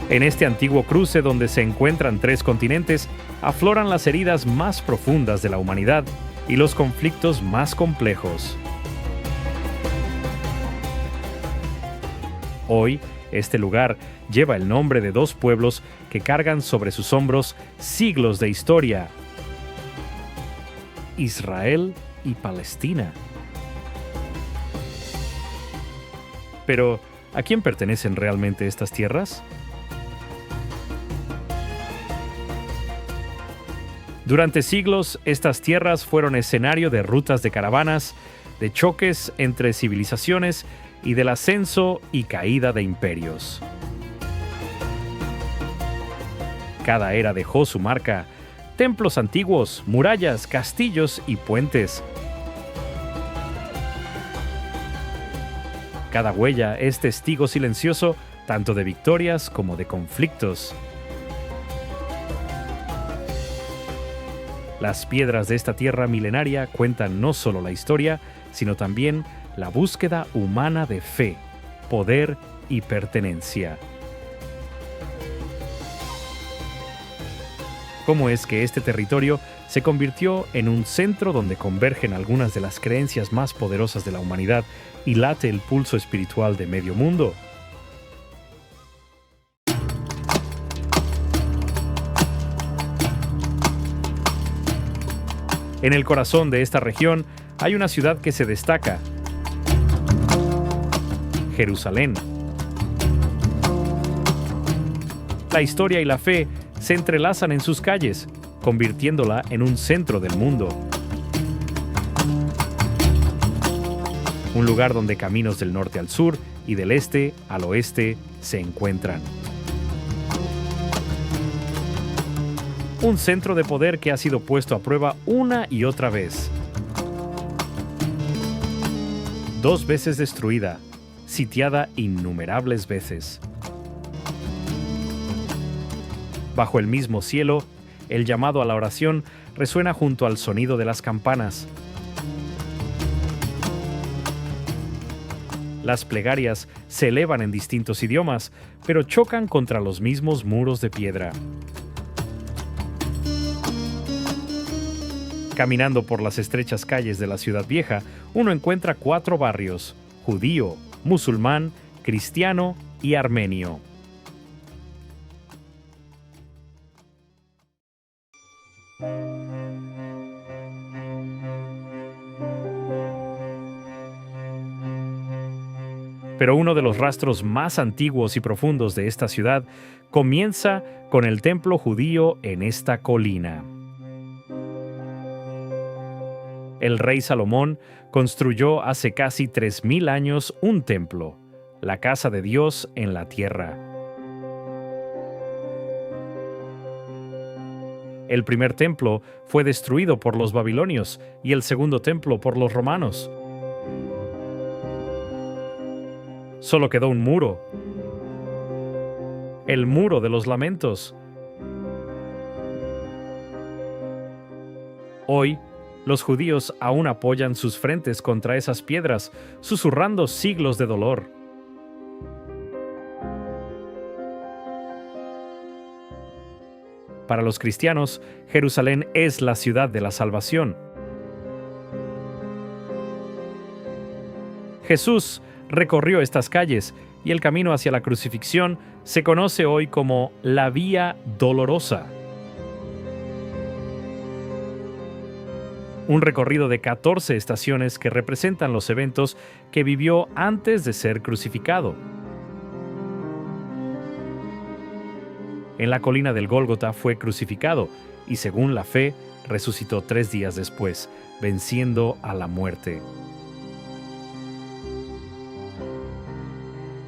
En este antiguo cruce donde se encuentran tres continentes, afloran las heridas más profundas de la humanidad y los conflictos más complejos. Hoy, este lugar lleva el nombre de dos pueblos que cargan sobre sus hombros siglos de historia: Israel y Palestina. Pero, ¿a quién pertenecen realmente estas tierras? Durante siglos, estas tierras fueron escenario de rutas de caravanas, de choques entre civilizaciones y del ascenso y caída de imperios. Cada era dejó su marca: templos antiguos, murallas, castillos y puentes. Cada huella es testigo silencioso tanto de victorias como de conflictos. Las piedras de esta tierra milenaria cuentan no solo la historia, sino también la búsqueda humana de fe, poder y pertenencia. ¿Cómo es que este territorio se convirtió en un centro donde convergen algunas de las creencias más poderosas de la humanidad y late el pulso espiritual de medio mundo? En el corazón de esta región hay una ciudad que se destaca: Jerusalén. La historia y la fe se entrelazan en sus calles, convirtiéndola en un centro del mundo. Un lugar donde caminos del norte al sur y del este al oeste se encuentran. Un centro de poder que ha sido puesto a prueba una y otra vez. 2 veces destruida, sitiada innumerables veces. Bajo el mismo cielo, el llamado a la oración resuena junto al sonido de las campanas. Las plegarias se elevan en distintos idiomas, pero chocan contra los mismos muros de piedra. Caminando por las estrechas calles de la ciudad vieja, uno encuentra 4 barrios: judío, musulmán, cristiano y armenio. Pero uno de los rastros más antiguos y profundos de esta ciudad comienza con el templo judío en esta colina. El rey Salomón construyó hace casi 3000 años un templo, la casa de Dios en la tierra. El primer templo fue destruido por los babilonios y el segundo templo por los romanos. Solo quedó un muro, el muro de los lamentos. Hoy, los judíos aún apoyan sus frentes contra esas piedras, susurrando siglos de dolor. Para los cristianos, Jerusalén es la ciudad de la salvación. Jesús recorrió estas calles y el camino hacia la crucifixión se conoce hoy como la Vía Dolorosa. Un recorrido de 14 estaciones que representan los eventos que vivió antes de ser crucificado. En la colina del Gólgota fue crucificado y, según la fe, resucitó 3 días después, venciendo a la muerte.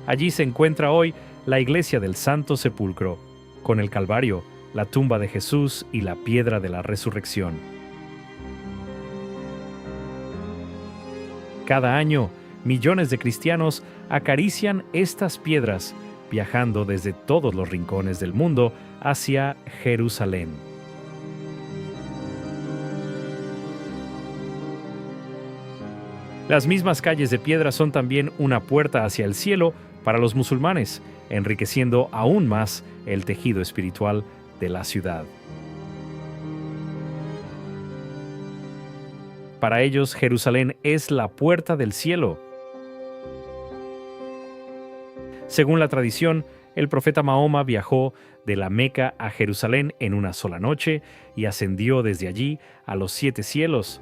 Allí se encuentra hoy la iglesia del Santo Sepulcro, con el Calvario, la tumba de Jesús y la piedra de la resurrección. Cada año, millones de cristianos acarician estas piedras, viajando desde todos los rincones del mundo hacia Jerusalén. Las mismas calles de piedra son también una puerta hacia el cielo para los musulmanes, enriqueciendo aún más el tejido espiritual de la ciudad. Para ellos, Jerusalén es la puerta del cielo. Según la tradición, el profeta Mahoma viajó de la Meca a Jerusalén en una sola noche y ascendió desde allí a los 7 cielos.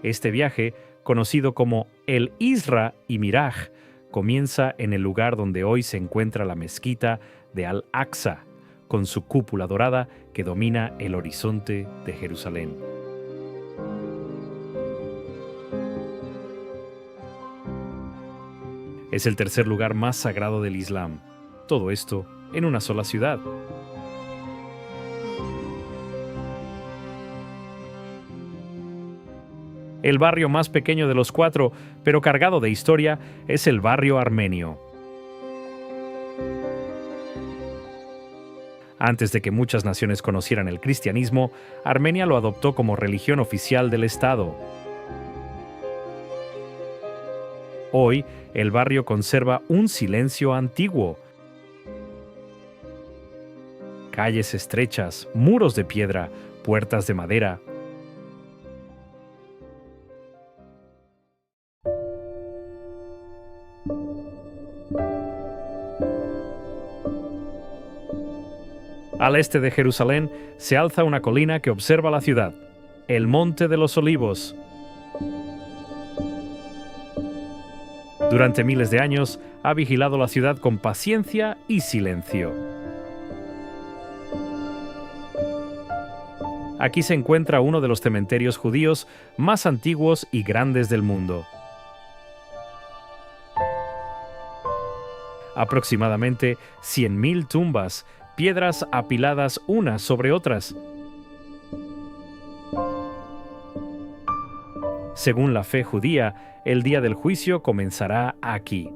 Este viaje, conocido como el Isra y Miraj, comienza en el lugar donde hoy se encuentra la mezquita de Al-Aqsa, con su cúpula dorada que domina el horizonte de Jerusalén. Es el tercer lugar más sagrado del Islam. Todo esto en una sola ciudad. El barrio más pequeño de los 4, pero cargado de historia, es el barrio armenio. Antes de que muchas naciones conocieran el cristianismo, Armenia lo adoptó como religión oficial del Estado. Hoy, el barrio conserva un silencio antiguo. Calles estrechas, muros de piedra, puertas de madera. Al este de Jerusalén se alza una colina que observa la ciudad, el Monte de los Olivos. Durante miles de años ha vigilado la ciudad con paciencia y silencio. Aquí se encuentra uno de los cementerios judíos más antiguos y grandes del mundo. Aproximadamente 100.000 tumbas, piedras apiladas unas sobre otras. Según la fe judía, el día del juicio comenzará aquí.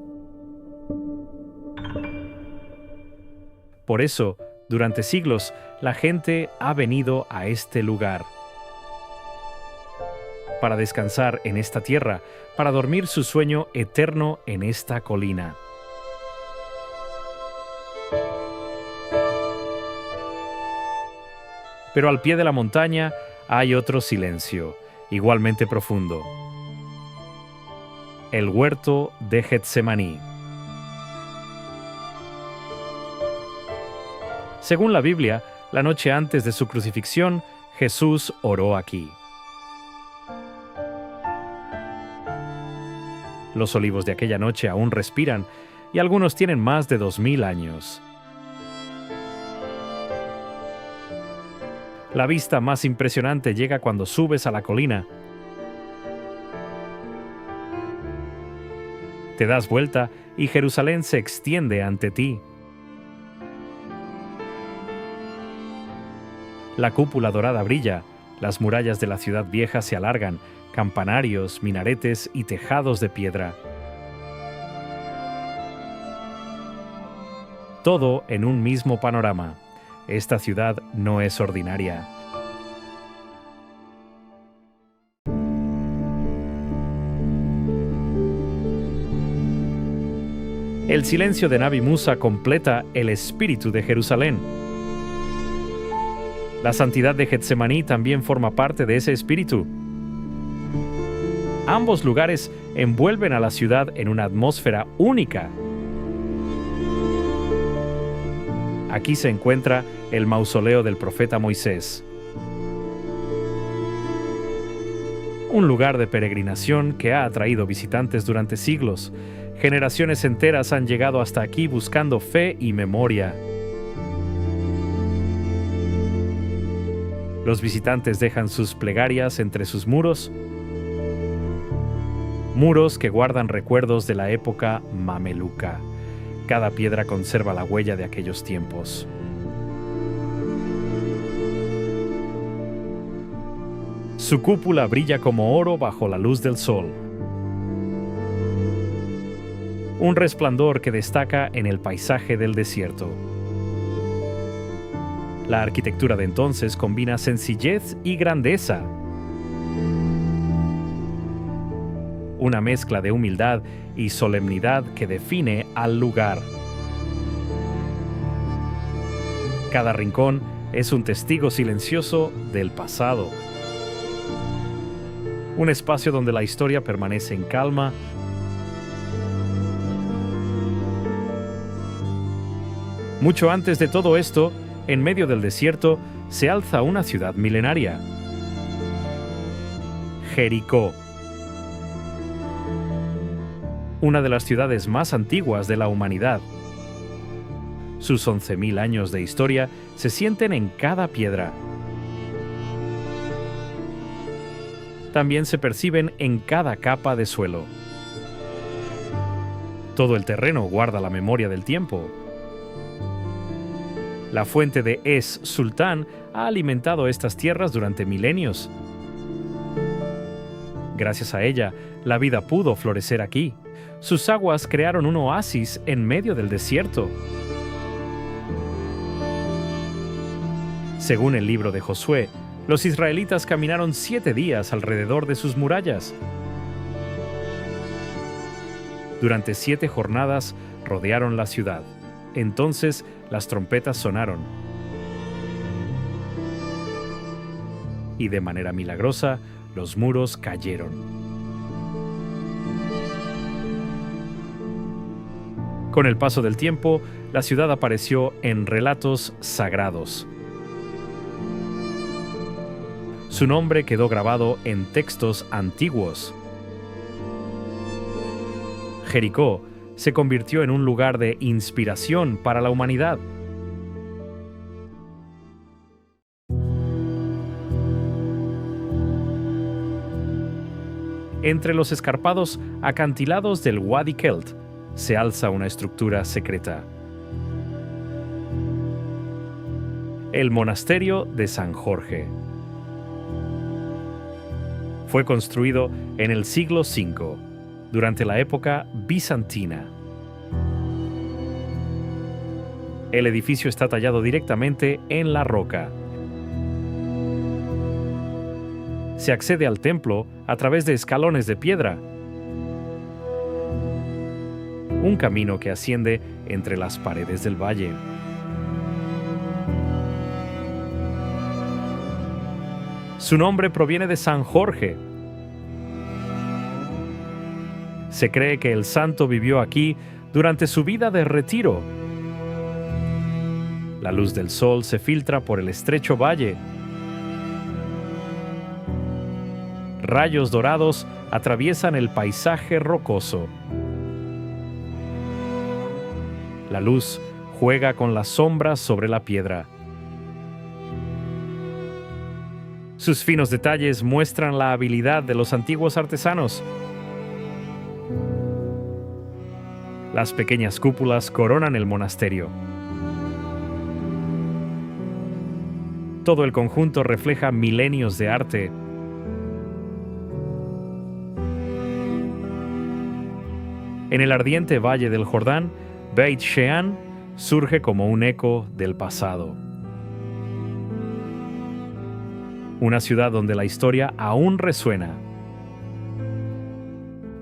Por eso, durante siglos, la gente ha venido a este lugar para descansar en esta tierra, para dormir su sueño eterno en esta colina. Pero al pie de la montaña hay otro silencio, igualmente profundo. El huerto de Getsemaní. Según la Biblia, la noche antes de su crucifixión, Jesús oró aquí. Los olivos de aquella noche aún respiran y algunos tienen más de 2000 años. La vista más impresionante llega cuando subes a la colina. Te das vuelta y Jerusalén se extiende ante ti. La cúpula dorada brilla, las murallas de la ciudad vieja se alargan, campanarios, minaretes y tejados de piedra. Todo en un mismo panorama. Esta ciudad no es ordinaria. El silencio de Nabi Musa completa el espíritu de Jerusalén. La santidad de Getsemaní también forma parte de ese espíritu. Ambos lugares envuelven a la ciudad en una atmósfera única. Aquí se encuentra el mausoleo del profeta Moisés. Un lugar de peregrinación que ha atraído visitantes durante siglos. Generaciones enteras han llegado hasta aquí buscando fe y memoria. Los visitantes dejan sus plegarias entre sus muros, muros que guardan recuerdos de la época mameluca. Cada piedra conserva la huella de aquellos tiempos. Su cúpula brilla como oro bajo la luz del sol. Un resplandor que destaca en el paisaje del desierto. La arquitectura de entonces combina sencillez y grandeza. una mezcla de humildad y solemnidad que define al lugar. Cada rincón es un testigo silencioso del pasado. Un espacio donde la historia permanece en calma. Mucho antes de todo esto, en medio del desierto, se alza una ciudad milenaria. Jericó. Una de las ciudades más antiguas de la humanidad. Sus 11.000 años de historia se sienten en cada piedra. También se perciben en cada capa de suelo. Todo el terreno guarda la memoria del tiempo. La fuente de Es Sultán ha alimentado estas tierras durante milenios. Gracias a ella, la vida pudo florecer aquí. Sus aguas crearon un oasis en medio del desierto. Según el libro de Josué, los israelitas caminaron 7 días alrededor de sus murallas. Durante 7 jornadas rodearon la ciudad. Entonces las trompetas sonaron. Y de manera milagrosa, los muros cayeron. Con el paso del tiempo, la ciudad apareció en relatos sagrados. Su nombre quedó grabado en textos antiguos. Jericó se convirtió en un lugar de inspiración para la humanidad. Entre los escarpados acantilados del Wadi Kelt se alza una estructura secreta. El monasterio de San Jorge. Fue construido en el siglo V, durante la época bizantina. El edificio está tallado directamente en la roca. Se accede al templo a través de escalones de piedra. Un camino que asciende entre las paredes del valle. Su nombre proviene de San Jorge. Se cree que el santo vivió aquí durante su vida de retiro. La luz del sol se filtra por el estrecho valle. Rayos dorados atraviesan el paisaje rocoso. La luz juega con las sombras sobre la piedra. Sus finos detalles muestran la habilidad de los antiguos artesanos. Las pequeñas cúpulas coronan el monasterio. Todo el conjunto refleja milenios de arte. En el ardiente valle del Jordán, Beit Shean surge como un eco del pasado. Una ciudad donde la historia aún resuena.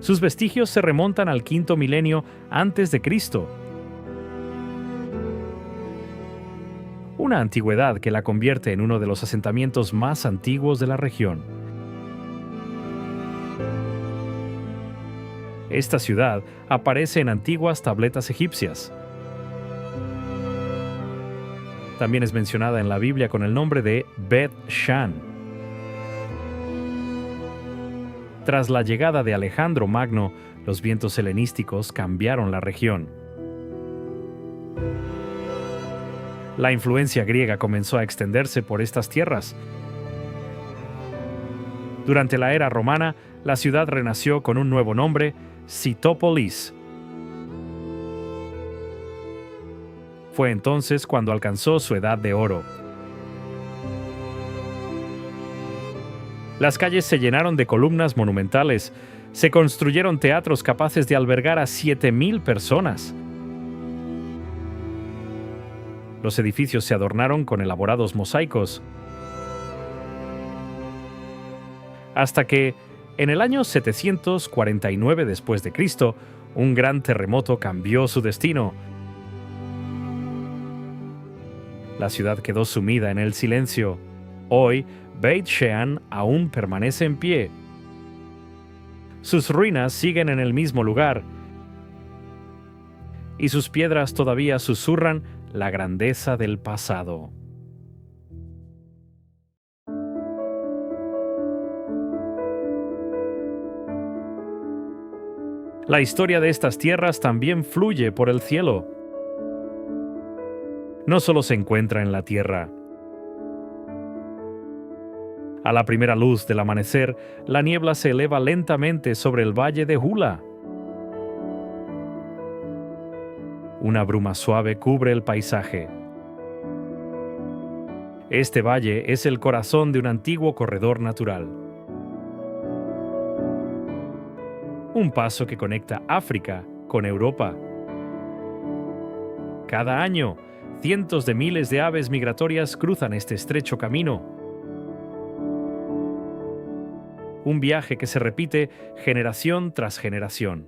Sus vestigios se remontan al quinto milenio antes de Cristo. Una antigüedad que la convierte en uno de los asentamientos más antiguos de la región. Esta ciudad aparece en antiguas tabletas egipcias. También es mencionada en la Biblia con el nombre de Bet Shan. Tras la llegada de Alejandro Magno, los vientos helenísticos cambiaron la región. La influencia griega comenzó a extenderse por estas tierras. Durante la era romana, la ciudad renació con un nuevo nombre, Citópolis. Fue entonces cuando alcanzó su edad de oro. Las calles se llenaron de columnas monumentales. Se construyeron teatros capaces de albergar a 7.000 personas. Los edificios se adornaron con elaborados mosaicos. Hasta que, En el año 749 después de Cristo, un gran terremoto cambió su destino. La ciudad quedó sumida en el silencio. Hoy, Beit Shean aún permanece en pie. Sus ruinas siguen en el mismo lugar, y sus piedras todavía susurran la grandeza del pasado. La historia de estas tierras también fluye por el cielo. No solo se encuentra en la tierra. A la primera luz del amanecer, la niebla se eleva lentamente sobre el valle de Hula. Una bruma suave cubre el paisaje. Este valle es el corazón de un antiguo corredor natural. Un paso que conecta África con Europa. Cada año, cientos de miles de aves migratorias cruzan este estrecho camino. Un viaje que se repite generación tras generación.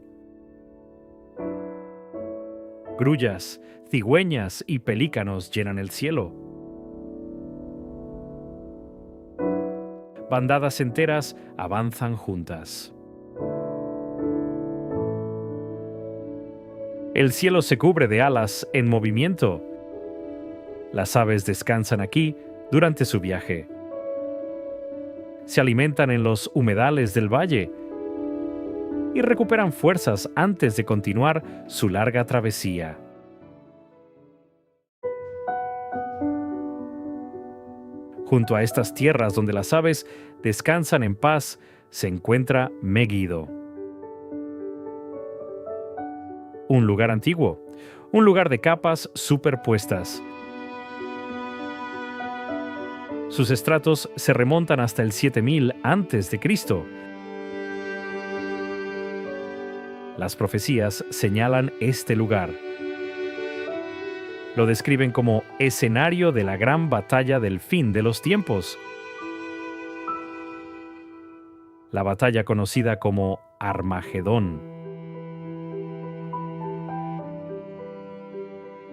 Grullas, cigüeñas y pelícanos llenan el cielo. Bandadas enteras avanzan juntas. El cielo se cubre de alas en movimiento. Las aves descansan aquí durante su viaje. Se alimentan en los humedales del valle y recuperan fuerzas antes de continuar su larga travesía. Junto a estas tierras donde las aves descansan en paz, se encuentra Megiddo. Un lugar antiguo, un lugar de capas superpuestas. Sus estratos se remontan hasta el 7000 a.C. Las profecías señalan este lugar. Lo describen como escenario de la gran batalla del fin de los tiempos. La batalla conocida como Armagedón.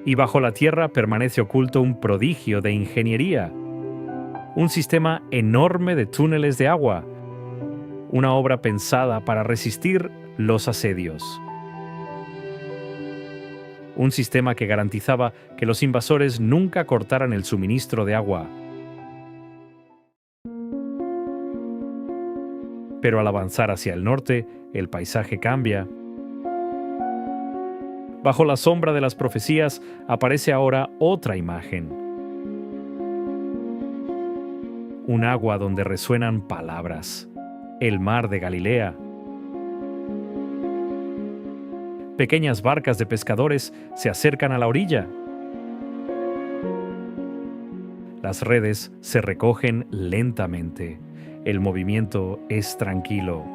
Y bajo la tierra permanece oculto un prodigio de ingeniería. Un sistema enorme de túneles de agua. Una obra pensada para resistir los asedios. Un sistema que garantizaba que los invasores nunca cortaran el suministro de agua. Pero al avanzar hacia el norte, el paisaje cambia. Bajo la sombra de las profecías aparece ahora otra imagen. Un agua donde resuenan palabras. El mar de Galilea. Pequeñas barcas de pescadores se acercan a la orilla. Las redes se recogen lentamente. El movimiento es tranquilo.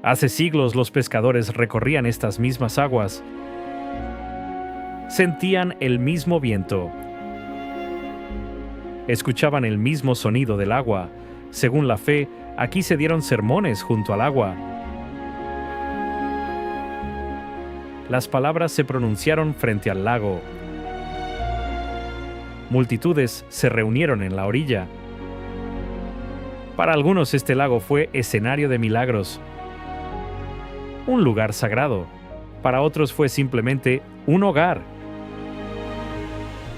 Hace siglos los pescadores recorrían estas mismas aguas. Sentían el mismo viento. Escuchaban el mismo sonido del agua. Según la fe, aquí se dieron sermones junto al agua. Las palabras se pronunciaron frente al lago. Multitudes se reunieron en la orilla. Para algunos este lago fue escenario de milagros. Un lugar sagrado. Para otros fue simplemente un hogar.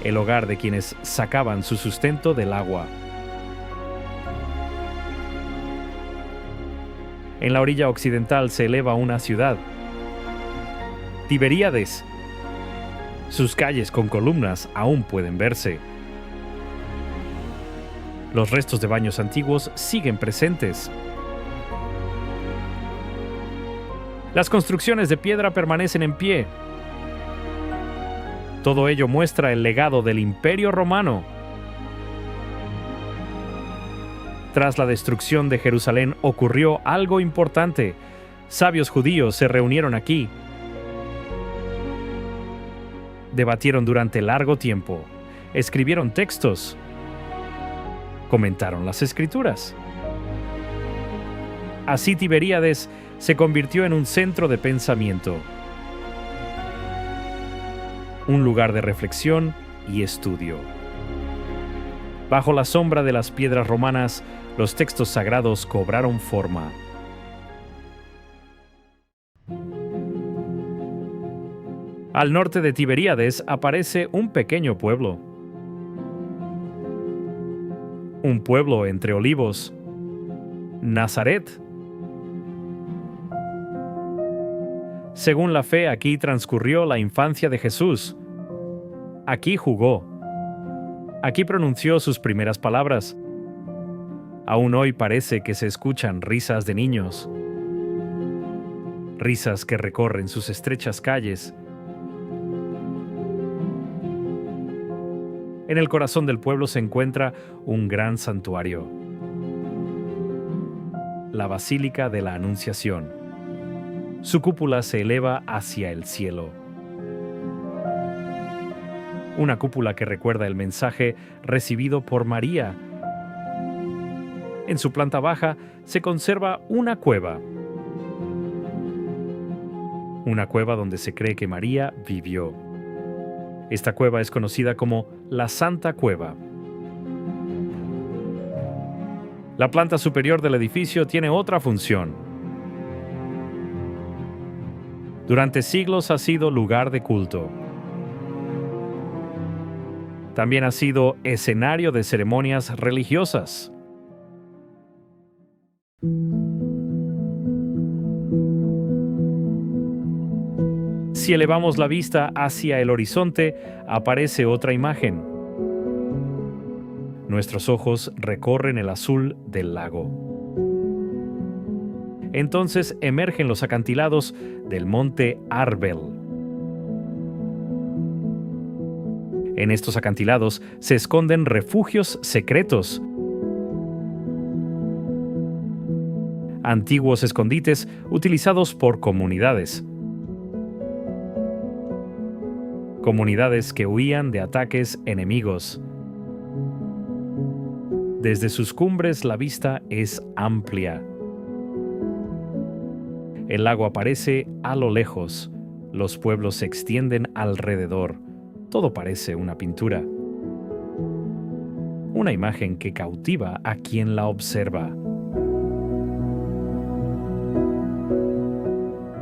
El hogar de quienes sacaban su sustento del agua. En la orilla occidental se eleva una ciudad. Tiberíades. Sus calles con columnas aún pueden verse. Los restos de baños antiguos siguen presentes. Las construcciones de piedra permanecen en pie. Todo ello muestra el legado del Imperio Romano. Tras la destrucción de Jerusalén ocurrió algo importante. Sabios judíos se reunieron aquí. Debatieron durante largo tiempo. Escribieron textos. comentaron las Escrituras. Así Tiberíades se convirtió en un centro de pensamiento, un lugar de reflexión y estudio. Bajo la sombra de las piedras romanas, los textos sagrados cobraron forma. Al norte de Tiberíades aparece un pequeño pueblo. Un pueblo entre olivos. Nazaret. Según la fe, aquí transcurrió la infancia de Jesús. Aquí jugó. Aquí pronunció sus primeras palabras. Aún hoy parece que se escuchan risas de niños. Risas que recorren sus estrechas calles. En el corazón del pueblo se encuentra un gran santuario, la Basílica de la Anunciación. Su cúpula se eleva hacia el cielo. Una cúpula que recuerda el mensaje recibido por María. En su planta baja se conserva una cueva. Una cueva donde se cree que María vivió. Esta cueva es conocida como la Santa Cueva. La planta superior del edificio tiene otra función. Durante siglos ha sido lugar de culto. También ha sido escenario de ceremonias religiosas. Si elevamos la vista hacia el horizonte, aparece otra imagen. Nuestros ojos recorren el azul del lago. Entonces emergen los acantilados del monte Arbel. En estos acantilados se esconden refugios secretos, antiguos escondites utilizados por comunidades. Comunidades que huían de ataques enemigos. Desde sus cumbres la vista es amplia. El lago aparece a lo lejos. Los pueblos se extienden alrededor. Todo parece una pintura. Una imagen que cautiva a quien la observa.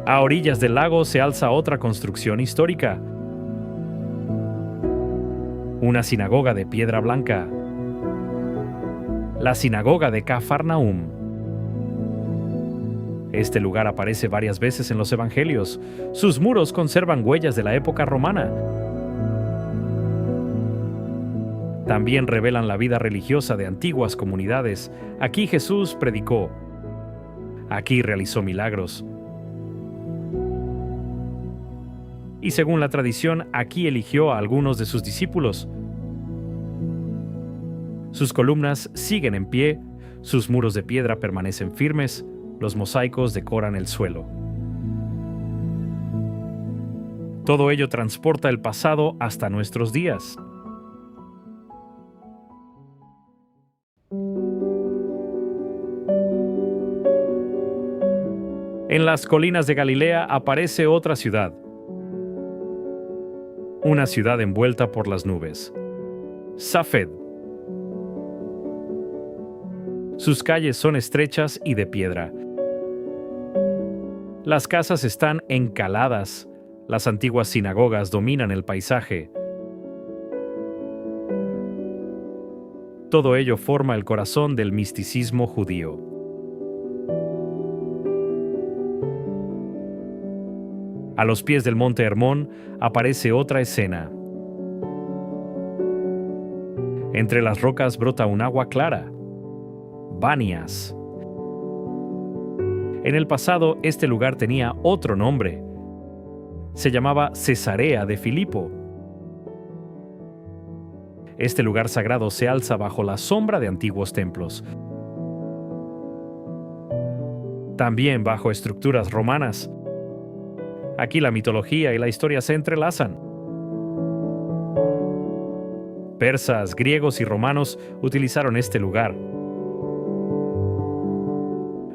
A orillas del lago se alza otra construcción histórica. Una sinagoga de piedra blanca. La sinagoga de Cafarnaúm. Este lugar aparece varias veces en los evangelios. Sus muros conservan huellas de la época romana. También revelan la vida religiosa de antiguas comunidades. Aquí Jesús predicó. Aquí realizó milagros. Y según la tradición, aquí eligió a algunos de sus discípulos. Sus columnas siguen en pie, sus muros de piedra permanecen firmes, los mosaicos decoran el suelo. Todo ello transporta el pasado hasta nuestros días. En las colinas de Galilea aparece otra ciudad. Una ciudad envuelta por las nubes. Safed. Sus calles son estrechas y de piedra. Las casas están encaladas. Las antiguas sinagogas dominan el paisaje. Todo ello forma el corazón del misticismo judío. A los pies del monte Hermón aparece otra escena. Entre las rocas brota un agua clara. Banias. En el pasado, este lugar tenía otro nombre. Se llamaba Cesarea de Filipo. Este lugar sagrado se alza bajo la sombra de antiguos templos. También bajo estructuras romanas. Aquí la mitología y la historia se entrelazan. Persas, griegos y romanos utilizaron este lugar.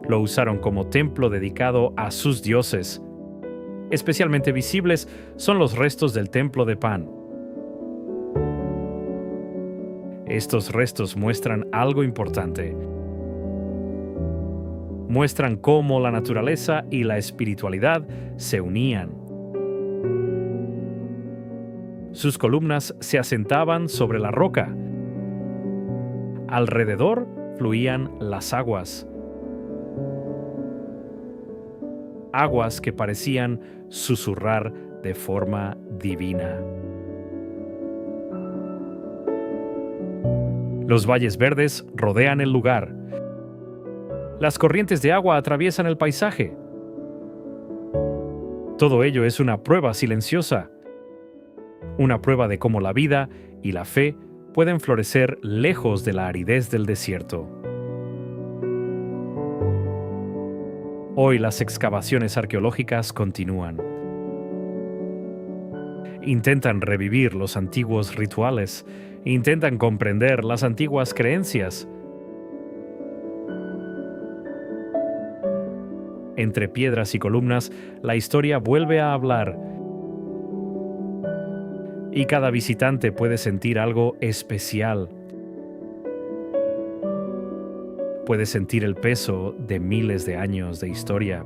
Lo usaron como templo dedicado a sus dioses. Especialmente visibles son los restos del templo de Pan. Estos restos muestran algo importante. Muestran cómo la naturaleza y la espiritualidad se unían. Sus columnas se asentaban sobre la roca. Alrededor fluían las aguas. Aguas que parecían susurrar de forma divina. Los valles verdes rodean el lugar. Las corrientes de agua atraviesan el paisaje. Todo ello es una prueba silenciosa. Una prueba de cómo la vida y la fe pueden florecer lejos de la aridez del desierto. Hoy las excavaciones arqueológicas continúan. Intentan revivir los antiguos rituales, intentan comprender las antiguas creencias. Entre piedras y columnas, la historia vuelve a hablar. Y cada visitante puede sentir algo especial. Puede sentir el peso de miles de años de historia.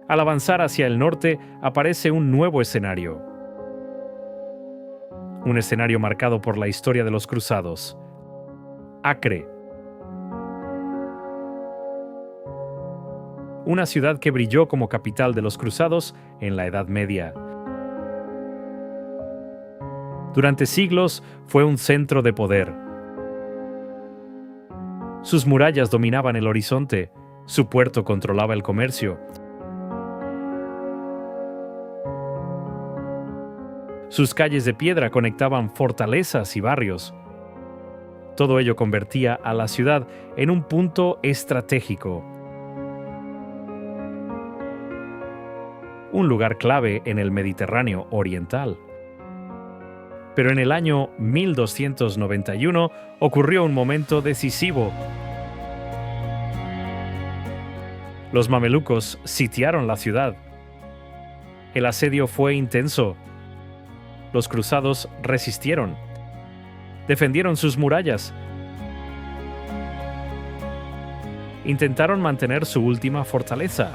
Al avanzar hacia el norte, aparece un nuevo escenario. Un escenario marcado por la historia de los cruzados. Acre. Una ciudad que brilló como capital de los cruzados en la Edad Media. Durante siglos fue un centro de poder. Sus murallas dominaban el horizonte, su puerto controlaba el comercio. Sus calles de piedra conectaban fortalezas y barrios. Todo ello convertía a la ciudad en un punto estratégico. Un lugar clave en el Mediterráneo oriental. Pero en el año 1291 ocurrió un momento decisivo. Los mamelucos sitiaron la ciudad. El asedio fue intenso. Los cruzados resistieron. Defendieron sus murallas. Intentaron mantener su última fortaleza.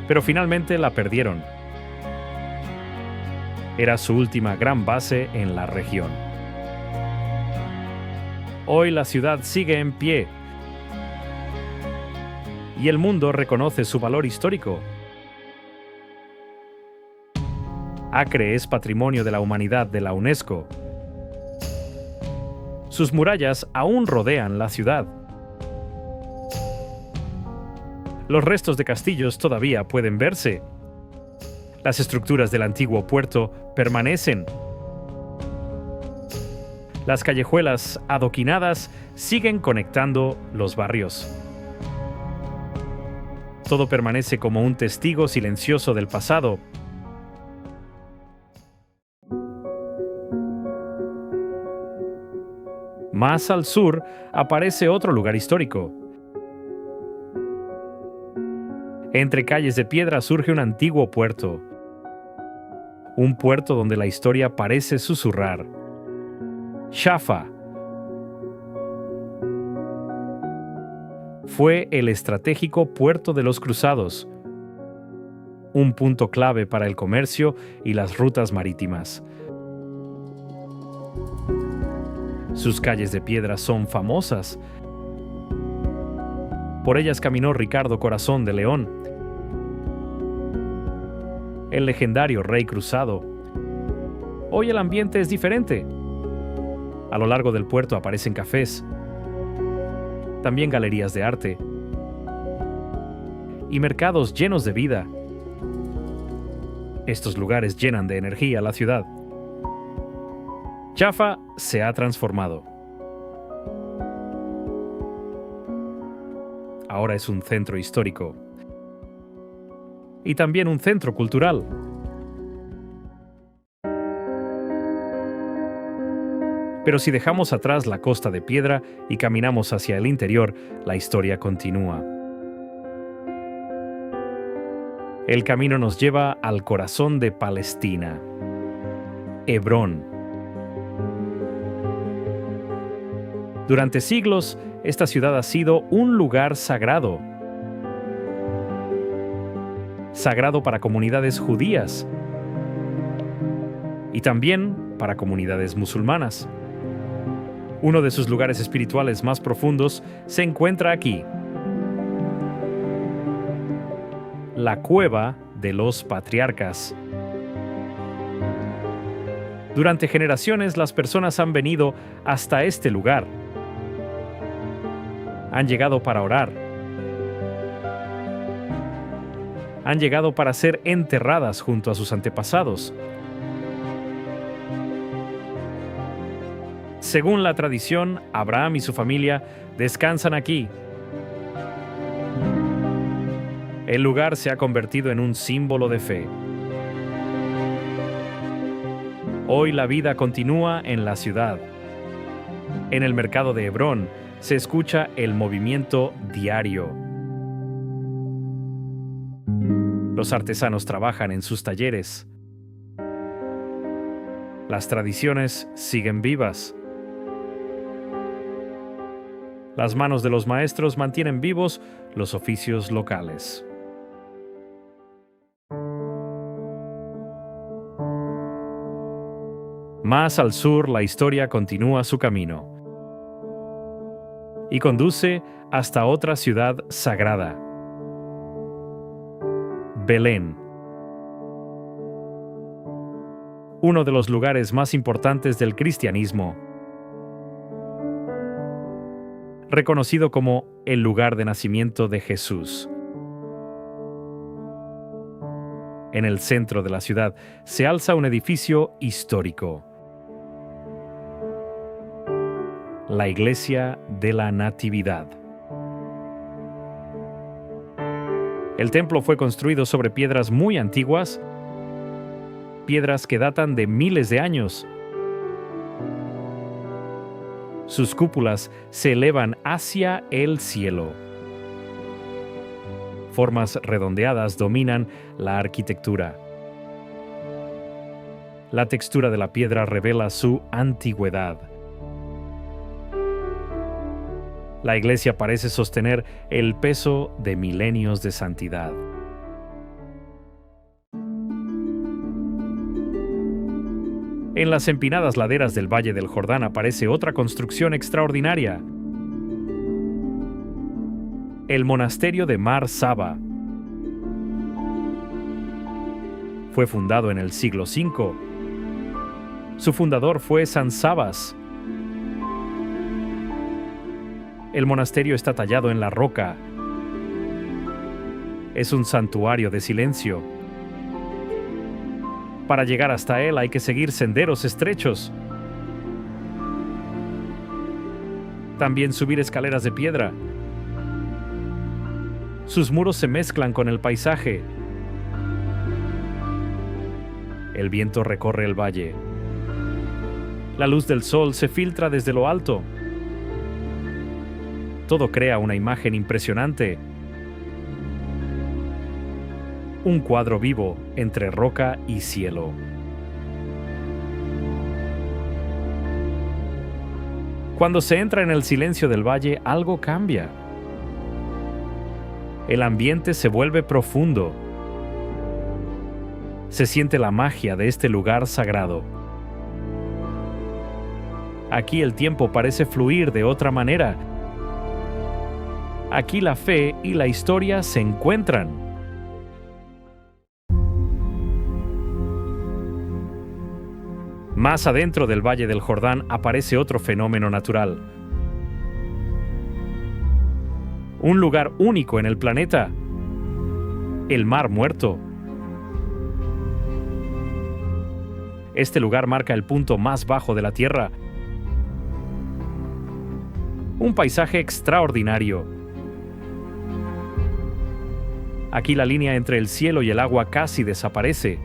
Pero finalmente la perdieron. Era su última gran base en la región. Hoy la ciudad sigue en pie. Y el mundo reconoce su valor histórico. Acre es Patrimonio de la Humanidad de la UNESCO. Sus murallas aún rodean la ciudad. Los restos de castillos todavía pueden verse. Las estructuras del antiguo puerto permanecen. Las callejuelas adoquinadas siguen conectando los barrios. Todo permanece como un testigo silencioso del pasado. Más al sur aparece otro lugar histórico. Entre calles de piedra surge un antiguo puerto. Un puerto donde la historia parece susurrar. Jaffa. Fue el estratégico puerto de los cruzados. Un punto clave para el comercio y las rutas marítimas. Sus calles de piedra son famosas. Por ellas caminó Ricardo Corazón de León, el legendario rey cruzado. Hoy el ambiente es diferente. A lo largo del puerto aparecen cafés, también galerías de arte y mercados llenos de vida. Estos lugares llenan de energía la ciudad. Jaffa se ha transformado. Ahora es un centro histórico. Y también un centro cultural. Pero si dejamos atrás la costa de piedra y caminamos hacia el interior, la historia continúa. El camino nos lleva al corazón de Palestina, Hebrón. Durante siglos, esta ciudad ha sido un lugar sagrado. Sagrado para comunidades judías y también para comunidades musulmanas. Uno de sus lugares espirituales más profundos se encuentra aquí. La Cueva de los Patriarcas. Durante generaciones las personas han venido hasta este lugar. Han llegado para orar. Han llegado para ser enterradas junto a sus antepasados. Según la tradición, Abraham y su familia descansan aquí. El lugar se ha convertido en un símbolo de fe. Hoy la vida continúa en la ciudad. En el mercado de Hebrón se escucha el movimiento diario. Los artesanos trabajan en sus talleres. Las tradiciones siguen vivas. Las manos de los maestros mantienen vivos los oficios locales. Más al sur, la historia continúa su camino y conduce hasta otra ciudad sagrada, Belén. Uno de los lugares más importantes del cristianismo, reconocido como el lugar de nacimiento de Jesús. En el centro de la ciudad se alza un edificio histórico, la Iglesia de la Natividad. El templo fue construido sobre piedras muy antiguas, piedras que datan de miles de años. Sus cúpulas se elevan hacia el cielo. Formas redondeadas dominan la arquitectura. La textura de la piedra revela su antigüedad. La iglesia parece sostener el peso de milenios de santidad. En las empinadas laderas del Valle del Jordán aparece otra construcción extraordinaria: el monasterio de Mar Saba. Fue fundado en el siglo V. Su fundador fue San Sabas. El monasterio está tallado en la roca. Es un santuario de silencio. Para llegar hasta él hay que seguir senderos estrechos. También subir escaleras de piedra. Sus muros se mezclan con el paisaje. El viento recorre el valle. La luz del sol se filtra desde lo alto. Todo crea una imagen impresionante. Un cuadro vivo entre roca y cielo. Cuando se entra en el silencio del valle, algo cambia. El ambiente se vuelve profundo. Se siente la magia de este lugar sagrado. Aquí el tiempo parece fluir de otra manera. Aquí la fe y la historia se encuentran. Más adentro del Valle del Jordán aparece otro fenómeno natural. Un lugar único en el planeta: el Mar Muerto. Este lugar marca el punto más bajo de la Tierra. Un paisaje extraordinario. Aquí la línea entre el cielo y el agua casi desaparece.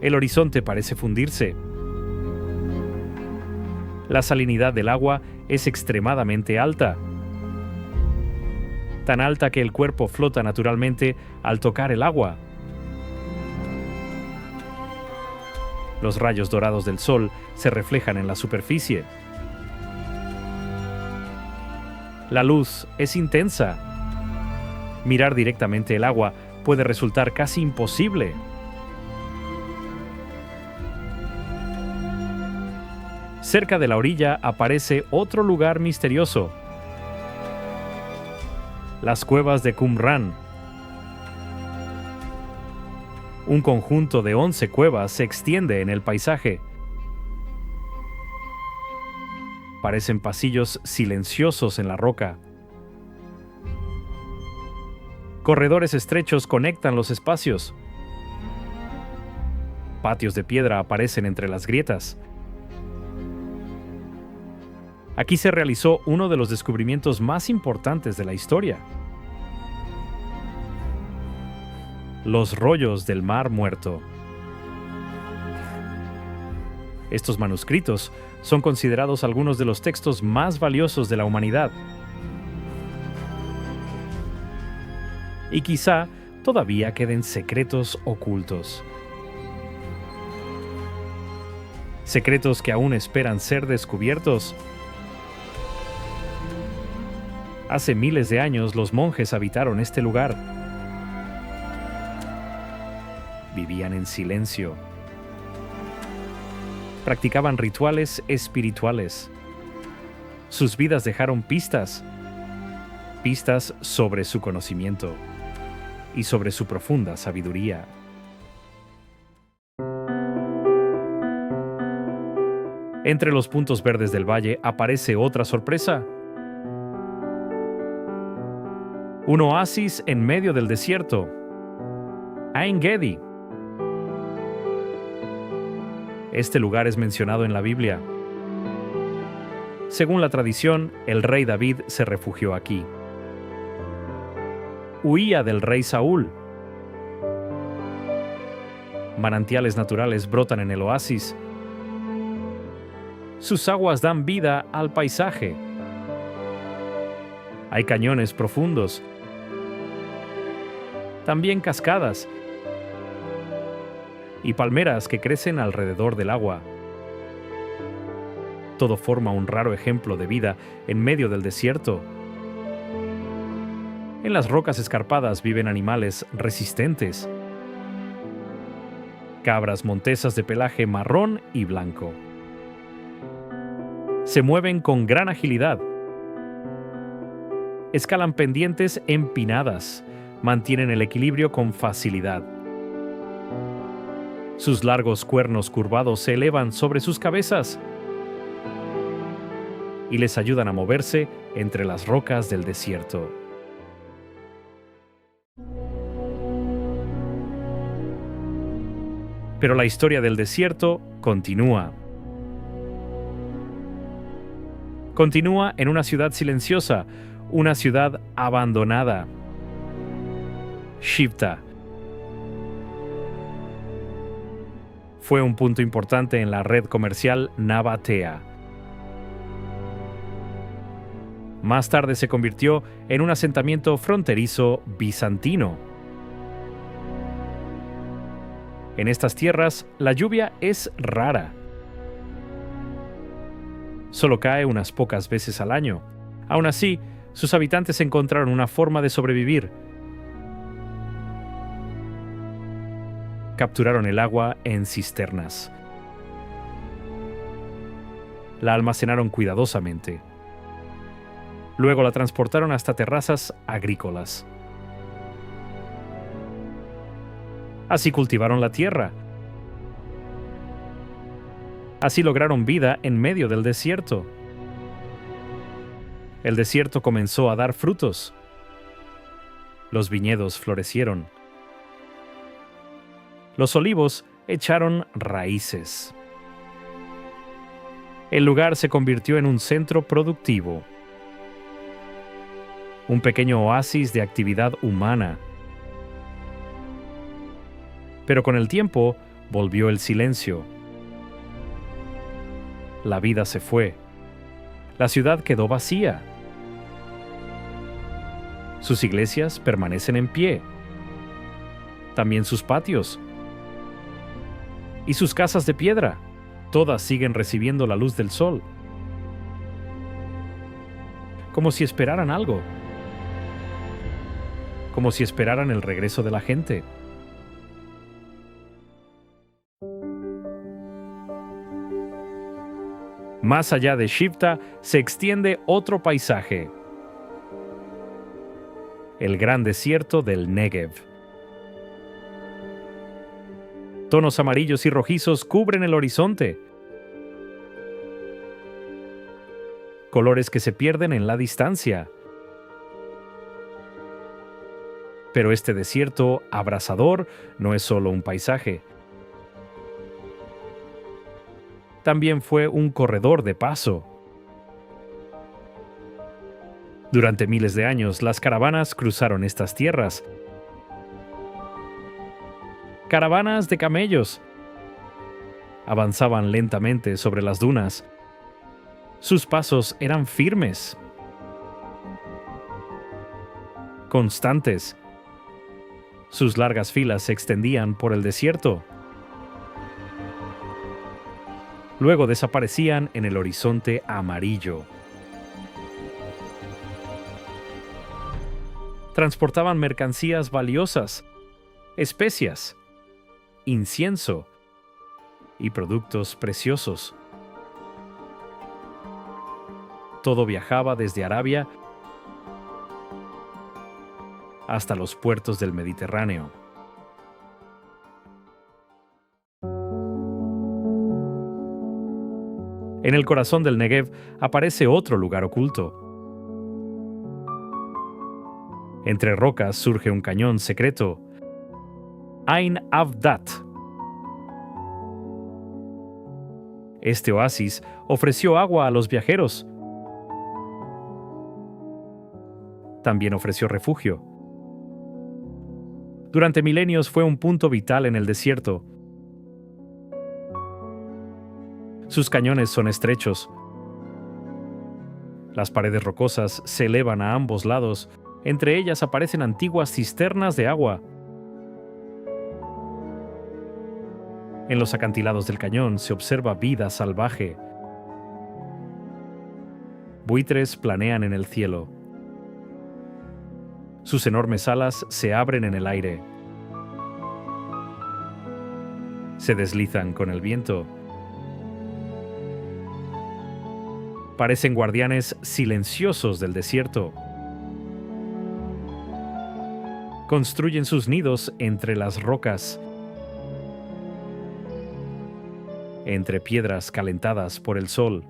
El horizonte parece fundirse. La salinidad del agua es extremadamente alta. Tan alta que el cuerpo flota naturalmente al tocar el agua. Los rayos dorados del sol se reflejan en la superficie. La luz es intensa. Mirar directamente el agua puede resultar casi imposible. Cerca de la orilla aparece otro lugar misterioso. Las cuevas de Qumran. Un conjunto de 11 cuevas se extiende en el paisaje. Parecen pasillos silenciosos en la roca. Corredores estrechos conectan los espacios. Patios de piedra aparecen entre las grietas. Aquí se realizó uno de los descubrimientos más importantes de la historia. Los rollos del Mar Muerto. Estos manuscritos son considerados algunos de los textos más valiosos de la humanidad. Y quizá todavía queden secretos ocultos. Secretos que aún esperan ser descubiertos. Hace miles de años los monjes habitaron este lugar. Vivían en silencio. Practicaban rituales espirituales. Sus vidas dejaron pistas sobre su conocimiento y sobre su profunda sabiduría. Entre los puntos verdes del valle aparece otra sorpresa. Un oasis en medio del desierto. Ain Gedi. Este lugar es mencionado en la Biblia. Según la tradición, el rey David se refugió aquí. Huía del rey Saúl. Manantiales naturales brotan en el oasis. Sus aguas dan vida al paisaje. Hay cañones profundos. También cascadas y palmeras que crecen alrededor del agua. Todo forma un raro ejemplo de vida en medio del desierto. En las rocas escarpadas viven animales resistentes. Cabras montesas de pelaje marrón y blanco. Se mueven con gran agilidad. Escalan pendientes empinadas. Mantienen el equilibrio con facilidad. Sus largos cuernos curvados se elevan sobre sus cabezas y les ayudan a moverse entre las rocas del desierto. Pero la historia del desierto continúa. Continúa en una ciudad silenciosa, una ciudad abandonada. Shipta. Fue un punto importante en la red comercial Nabatea. Más tarde se convirtió en un asentamiento fronterizo bizantino. En estas tierras, la lluvia es rara. Solo cae unas pocas veces al año. Aún así, sus habitantes encontraron una forma de sobrevivir. Capturaron el agua en cisternas. La almacenaron cuidadosamente. Luego la transportaron hasta terrazas agrícolas. Así cultivaron la tierra. Así lograron vida en medio del desierto. El desierto comenzó a dar frutos. Los viñedos florecieron. Los olivos echaron raíces. El lugar se convirtió en un centro productivo. un pequeño oasis de actividad humana. Pero con el tiempo volvió el silencio. La vida se fue. La ciudad quedó vacía. Sus iglesias permanecen en pie. También sus patios. Y sus casas de piedra. Todas siguen recibiendo la luz del sol. Como si esperaran algo. Como si esperaran el regreso de la gente. Más allá de Shipta se extiende otro paisaje. El gran desierto del Negev. Tonos amarillos y rojizos cubren el horizonte. Colores que se pierden en la distancia. Pero este desierto abrasador no es solo un paisaje. También fue un corredor de paso. Durante miles de años, las caravanas cruzaron estas tierras. Caravanas de camellos. Avanzaban lentamente sobre las dunas. Sus pasos eran firmes, constantes. Sus largas filas se extendían por el desierto. Luego desaparecían en el horizonte amarillo. Transportaban mercancías valiosas, especias, incienso y productos preciosos. Todo viajaba desde Arabia hasta los puertos del Mediterráneo. En el corazón del Negev aparece otro lugar oculto. Entre rocas surge un cañón secreto, Ain Avdat. Este oasis ofreció agua a los viajeros. También ofreció refugio. Durante milenios fue un punto vital en el desierto. Sus cañones son estrechos. Las paredes rocosas se elevan a ambos lados. Entre ellas aparecen antiguas cisternas de agua. En los acantilados del cañón se observa vida salvaje. Buitres planean en el cielo. Sus enormes alas se abren en el aire. Se deslizan con el viento. Parecen guardianes silenciosos del desierto. Construyen sus nidos entre las rocas, entre piedras calentadas por el sol.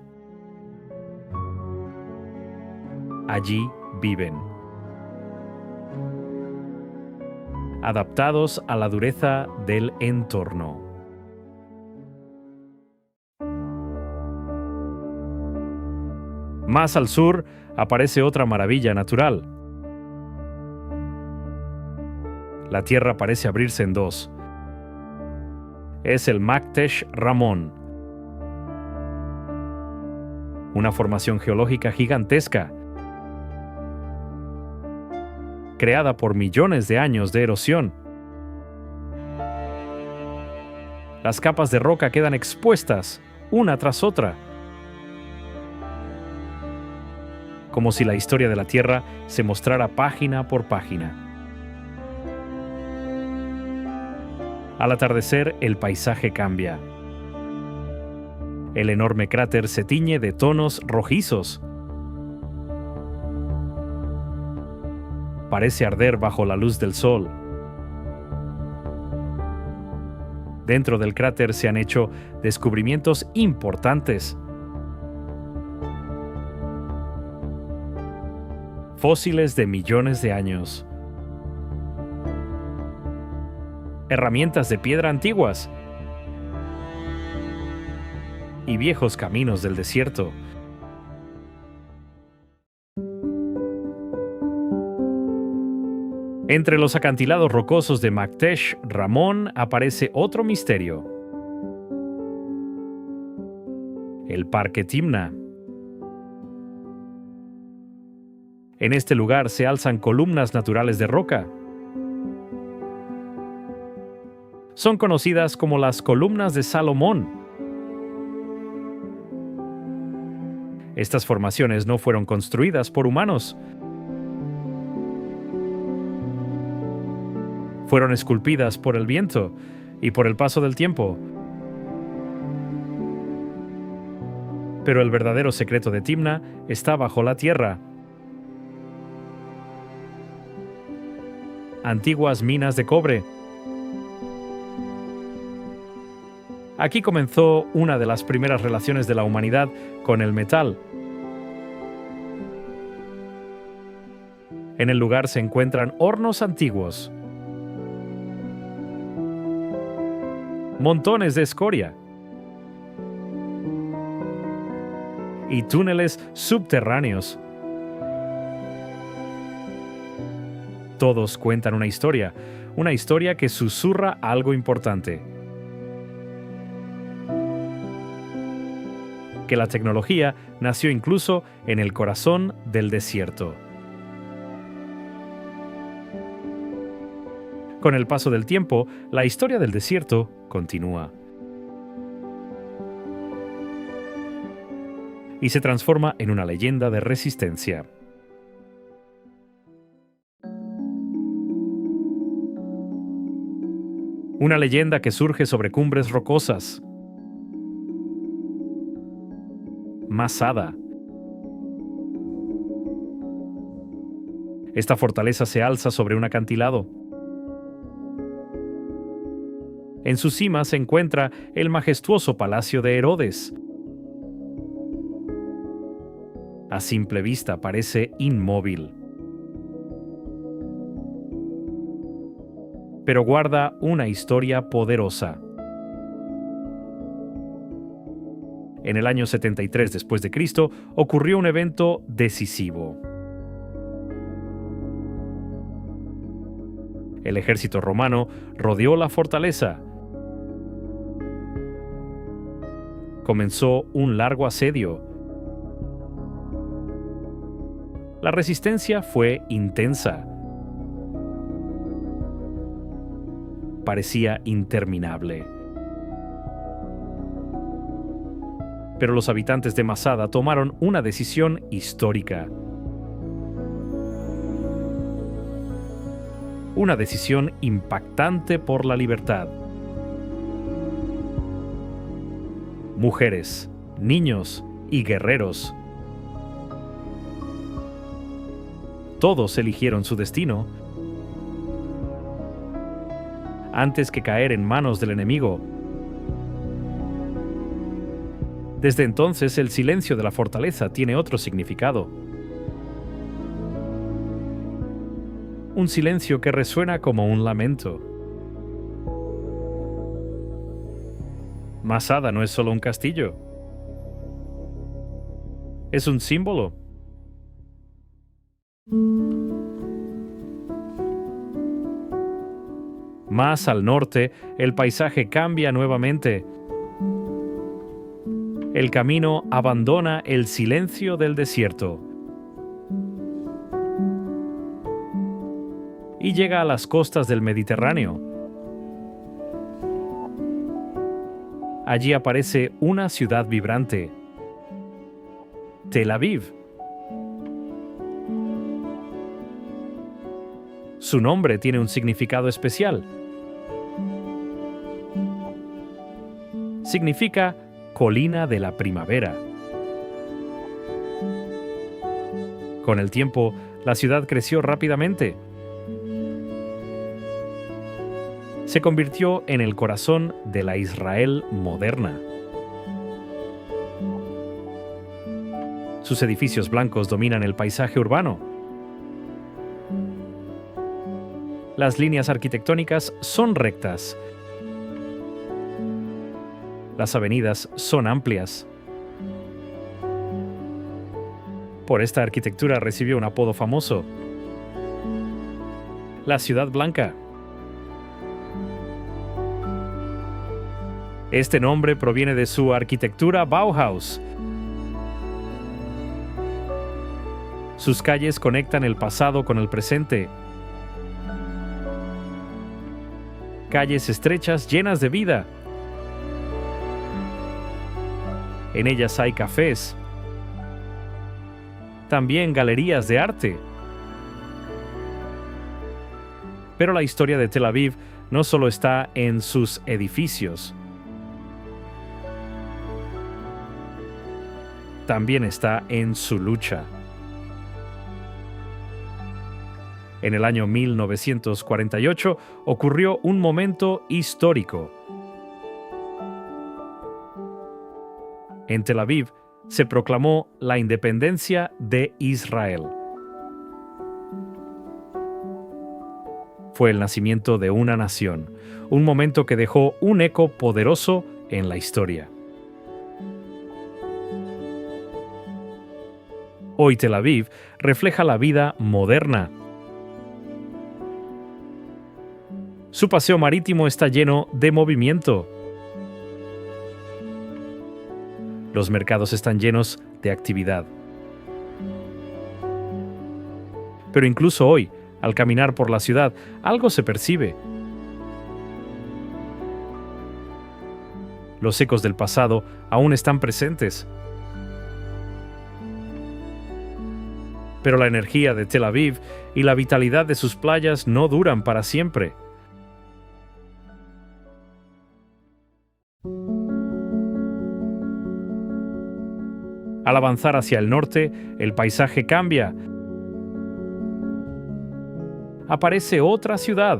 Allí viven, adaptados a la dureza del entorno. Más al sur aparece otra maravilla natural. La tierra parece abrirse en dos. Es el Maktesh Ramon, una formación geológica gigantesca, creada por millones de años de erosión. Las capas de roca quedan expuestas, una tras otra, como si la historia de la Tierra se mostrara página por página. Al atardecer, el paisaje cambia. El enorme cráter se tiñe de tonos rojizos. Parece arder bajo la luz del sol. Dentro del cráter se han hecho descubrimientos importantes. Fósiles de millones de años. Herramientas de piedra antiguas. Y viejos caminos del desierto. Entre los acantilados rocosos de Maktesh Ramón aparece otro misterio: el Parque Timna. En este lugar se alzan columnas naturales de roca. Son conocidas como las columnas de Salomón. Estas formaciones no fueron construidas por humanos. Fueron esculpidas por el viento y por el paso del tiempo. Pero el verdadero secreto de Timna está bajo la tierra. Antiguas minas de cobre. Aquí comenzó una de las primeras relaciones de la humanidad con el metal. En el lugar se encuentran hornos antiguos, montones de escoria y túneles subterráneos. Todos cuentan una historia que susurra algo importante: que la tecnología nació incluso en el corazón del desierto. Con el paso del tiempo, la historia del desierto continúa y se transforma en una leyenda de resistencia. Una leyenda que surge sobre cumbres rocosas. Masada. Esta fortaleza se alza sobre un acantilado. En su cima se encuentra el majestuoso palacio de Herodes. A simple vista parece inmóvil, pero guarda una historia poderosa. En el año 73 después de Cristo ocurrió un evento decisivo. El ejército romano rodeó la fortaleza. Comenzó un largo asedio. La resistencia fue intensa. Parecía interminable. Pero los habitantes de Masada tomaron una decisión histórica. Una decisión impactante por la libertad. Mujeres, niños y guerreros. Todos eligieron su destino antes que caer en manos del enemigo. Desde entonces, el silencio de la fortaleza tiene otro significado. Un silencio que resuena como un lamento. Masada no es solo un castillo. Es un símbolo. Más al norte, el paisaje cambia nuevamente. El camino abandona el silencio del desierto y llega a las costas del Mediterráneo. Allí aparece una ciudad vibrante, Tel Aviv. Su nombre tiene un significado especial. Significa colina de la primavera. Con el tiempo, la ciudad creció rápidamente. Se convirtió en el corazón de la Israel moderna. Sus edificios blancos dominan el paisaje urbano. Las líneas arquitectónicas son rectas. Las avenidas son amplias. Por esta arquitectura recibió un apodo famoso: la Ciudad Blanca. Este nombre proviene de su arquitectura Bauhaus. Sus calles conectan el pasado con el presente. Calles estrechas llenas de vida. En ellas hay cafés. También galerías de arte. Pero la historia de Tel Aviv no solo está en sus edificios. También está en su lucha. En el año 1948 ocurrió un momento histórico. En Tel Aviv se proclamó la independencia de Israel. Fue el nacimiento de una nación, un momento que dejó un eco poderoso en la historia. Hoy Tel Aviv refleja la vida moderna. Su paseo marítimo está lleno de movimiento. Los mercados están llenos de actividad. Pero incluso hoy, al caminar por la ciudad, algo se percibe. Los ecos del pasado aún están presentes. Pero la energía de Tel Aviv y la vitalidad de sus playas no duran para siempre. Al avanzar hacia el norte, el paisaje cambia. Aparece otra ciudad,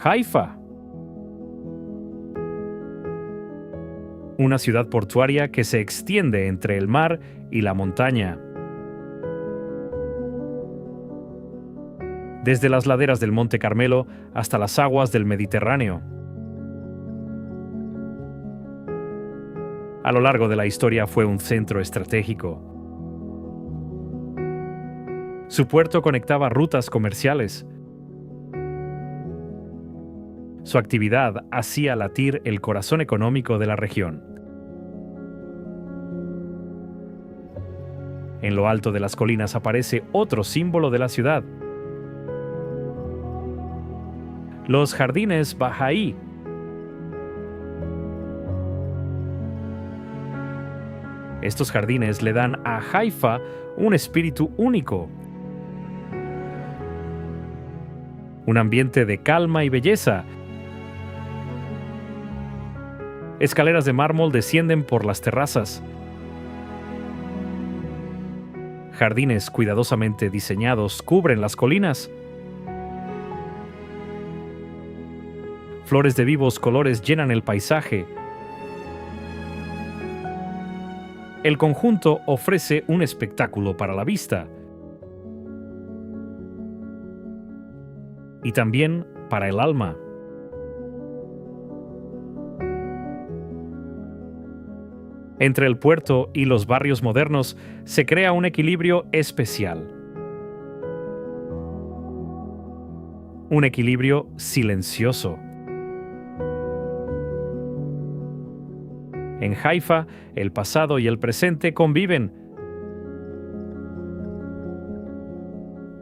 Haifa. Una ciudad portuaria que se extiende entre el mar y la montaña. Desde las laderas del Monte Carmelo hasta las aguas del Mediterráneo. A lo largo de la historia fue un centro estratégico. Su puerto conectaba rutas comerciales. Su actividad hacía latir el corazón económico de la región. En lo alto de las colinas aparece otro símbolo de la ciudad: los jardines Bahá'í. Estos jardines le dan a Haifa un espíritu único. Un ambiente de calma y belleza. Escaleras de mármol descienden por las terrazas. Jardines cuidadosamente diseñados cubren las colinas. Flores de vivos colores llenan el paisaje. El conjunto ofrece un espectáculo para la vista y también para el alma. Entre el puerto y los barrios modernos se crea un equilibrio especial. Un equilibrio silencioso. En Haifa, el pasado y el presente conviven.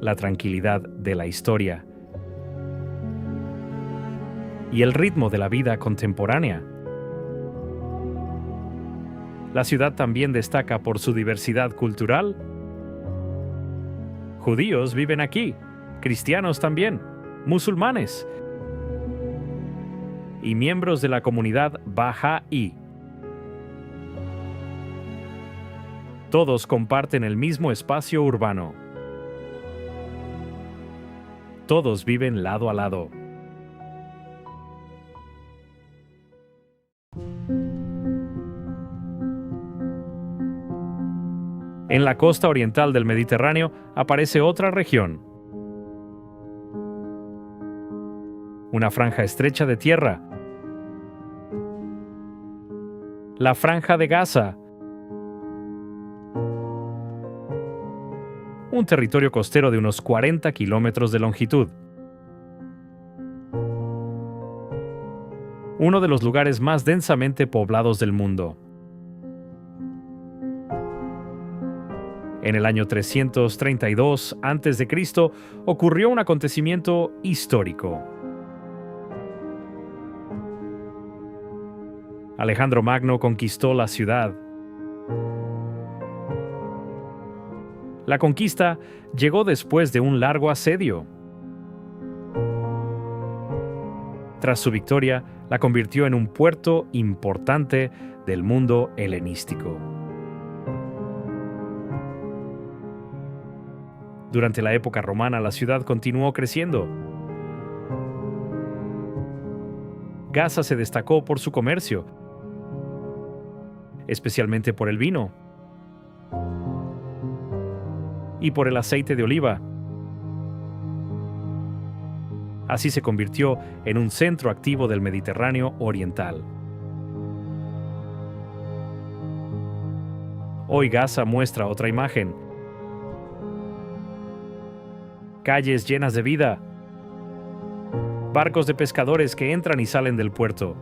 La tranquilidad de la historia y el ritmo de la vida contemporánea. La ciudad también destaca por su diversidad cultural. Judíos viven aquí, cristianos también, musulmanes y miembros de la comunidad Bahá'í. Todos comparten el mismo espacio urbano. Todos viven lado a lado. En la costa oriental del Mediterráneo aparece otra región. Una franja estrecha de tierra. La Franja de Gaza. un territorio costero de unos 40 kilómetros de longitud. Uno de los lugares más densamente poblados del mundo. En el año 332 a.C. ocurrió un acontecimiento histórico. Alejandro Magno conquistó la ciudad. La conquista llegó después de un largo asedio. Tras su victoria, la convirtió en un puerto importante del mundo helenístico. Durante la época romana, la ciudad continuó creciendo. Gaza se destacó por su comercio, especialmente por el vino y por el aceite de oliva. Así se convirtió en un centro activo del Mediterráneo oriental. Hoy Gaza muestra otra imagen. Calles llenas de vida. Barcos de pescadores que entran y salen del puerto.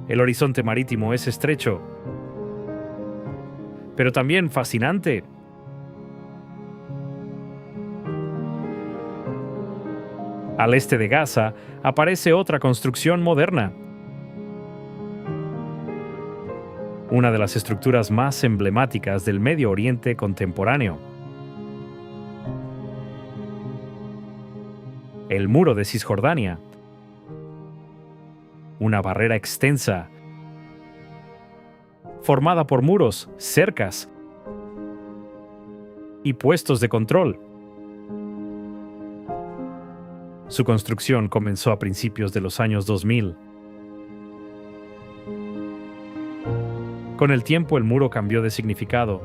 El horizonte marítimo es estrecho, pero también fascinante. Al este de Gaza aparece otra construcción moderna. Una de las estructuras más emblemáticas del Medio Oriente contemporáneo. El Muro de Cisjordania. Una barrera extensa, formada por muros, cercas y puestos de control. Su construcción comenzó a principios de los años 2000. Con el tiempo, el muro cambió de significado.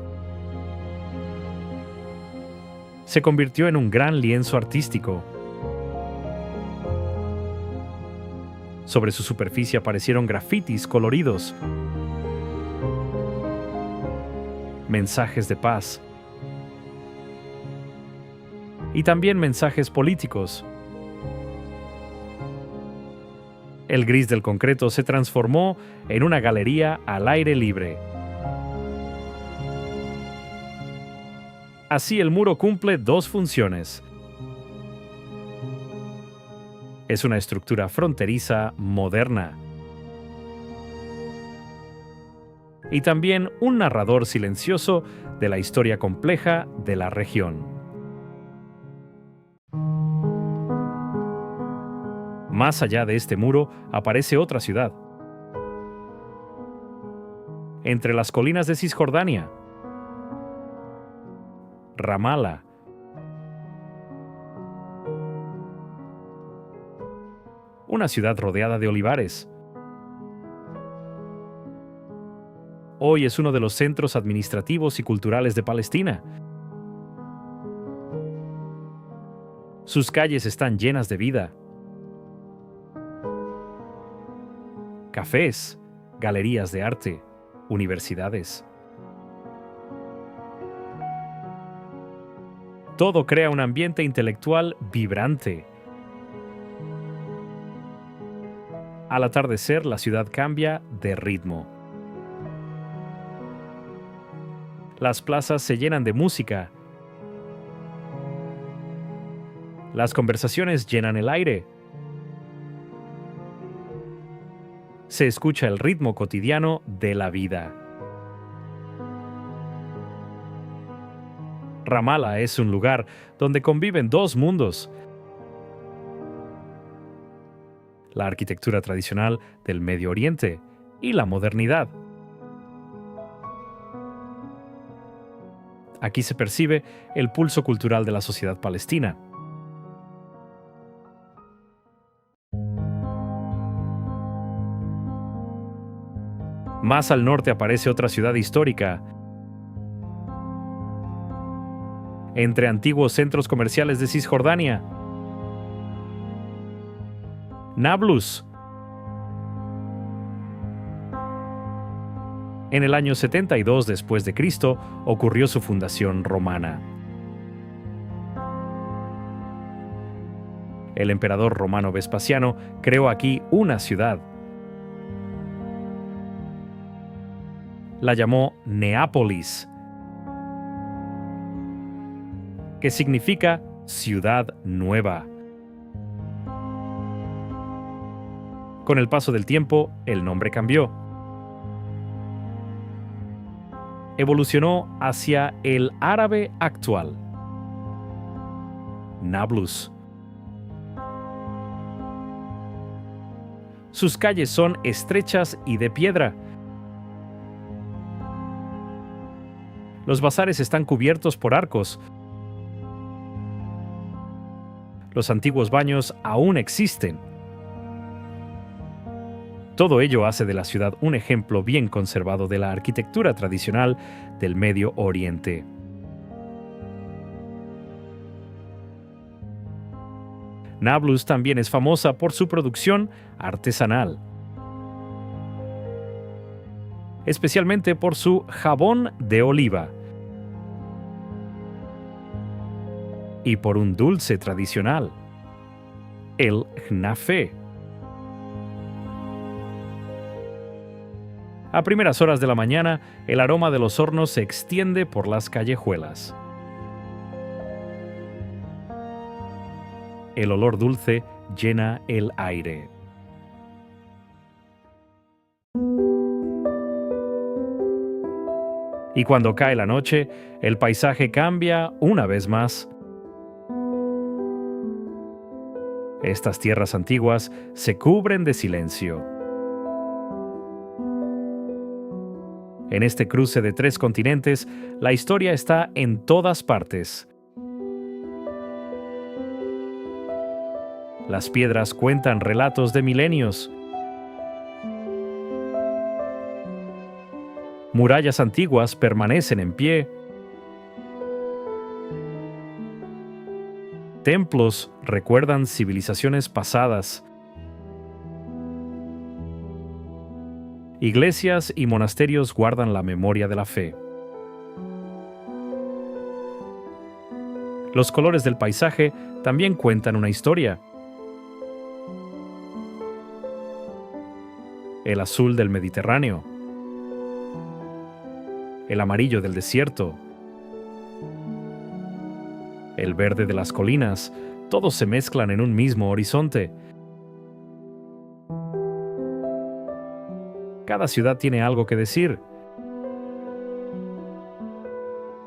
Se convirtió en un gran lienzo artístico. Sobre su superficie aparecieron grafitis coloridos, mensajes de paz y también mensajes políticos. El gris del concreto se transformó en una galería al aire libre. Así el muro cumple dos funciones. Es una estructura fronteriza moderna. Y también un narrador silencioso de la historia compleja de la región. Más allá de este muro aparece otra ciudad. Entre las colinas de Cisjordania, Ramala, una ciudad rodeada de olivares. Hoy es uno de los centros administrativos y culturales de Palestina. Sus calles están llenas de vida. Cafés, galerías de arte, universidades. Todo crea un ambiente intelectual vibrante. Al atardecer, la ciudad cambia de ritmo. Las plazas se llenan de música. Las conversaciones llenan el aire. Se escucha el ritmo cotidiano de la vida. Ramala es un lugar donde conviven dos mundos. La arquitectura tradicional del Medio Oriente y la modernidad. Aquí se percibe el pulso cultural de la sociedad palestina. Más al norte aparece otra ciudad histórica. Entre antiguos centros comerciales de Cisjordania. Nablus. En el año 72 después de Cristo ocurrió su fundación romana. El emperador romano Vespasiano creó aquí una ciudad. La llamó Neápolis, que significa ciudad nueva. Con el paso del tiempo, el nombre cambió. Evolucionó hacia el árabe actual, Nablus. Sus calles son estrechas y de piedra. Los bazares están cubiertos por arcos. Los antiguos baños aún existen. Todo ello hace de la ciudad un ejemplo bien conservado de la arquitectura tradicional del Medio Oriente. Nablus también es famosa por su producción artesanal, especialmente por su jabón de oliva y por un dulce tradicional, el knafe. A primeras horas de la mañana, el aroma de los hornos se extiende por las callejuelas. El olor dulce llena el aire. Y cuando cae la noche, el paisaje cambia una vez más. Estas tierras antiguas se cubren de silencio. En este cruce de 3 continentes, la historia está en todas partes. Las piedras cuentan relatos de milenios. Murallas antiguas permanecen en pie. Templos recuerdan civilizaciones pasadas. Iglesias y monasterios guardan la memoria de la fe. Los colores del paisaje también cuentan una historia. El azul del Mediterráneo, el amarillo del desierto, el verde de las colinas, todos se mezclan en un mismo horizonte. Cada ciudad tiene algo que decir.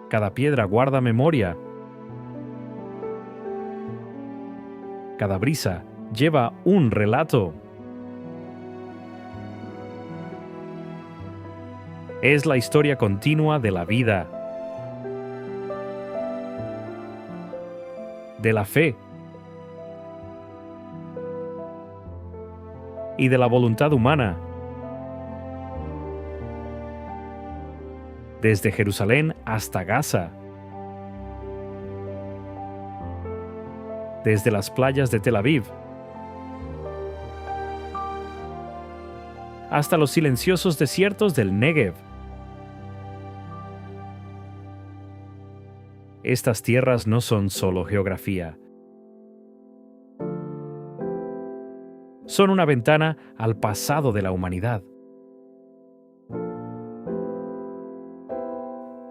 Cada piedra guarda memoria. Cada brisa lleva un relato. Es la historia continua de la vida, de la fe y de la voluntad humana. Desde Jerusalén hasta Gaza, desde las playas de Tel Aviv hasta los silenciosos desiertos del Negev. Estas tierras no son solo geografía. Son una ventana al pasado de la humanidad.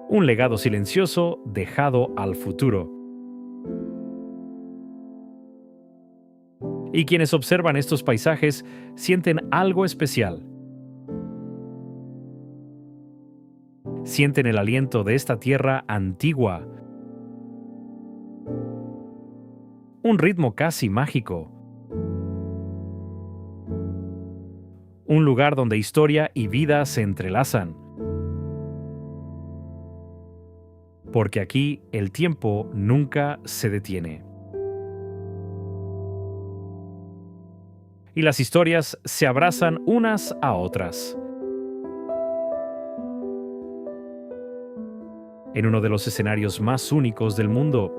Un legado silencioso dejado al futuro. Y quienes observan estos paisajes sienten algo especial. Sienten el aliento de esta tierra antigua. Un ritmo casi mágico. Un lugar donde historia y vida se entrelazan. Porque aquí el tiempo nunca se detiene. Y las historias se abrazan unas a otras. En uno de los escenarios más únicos del mundo,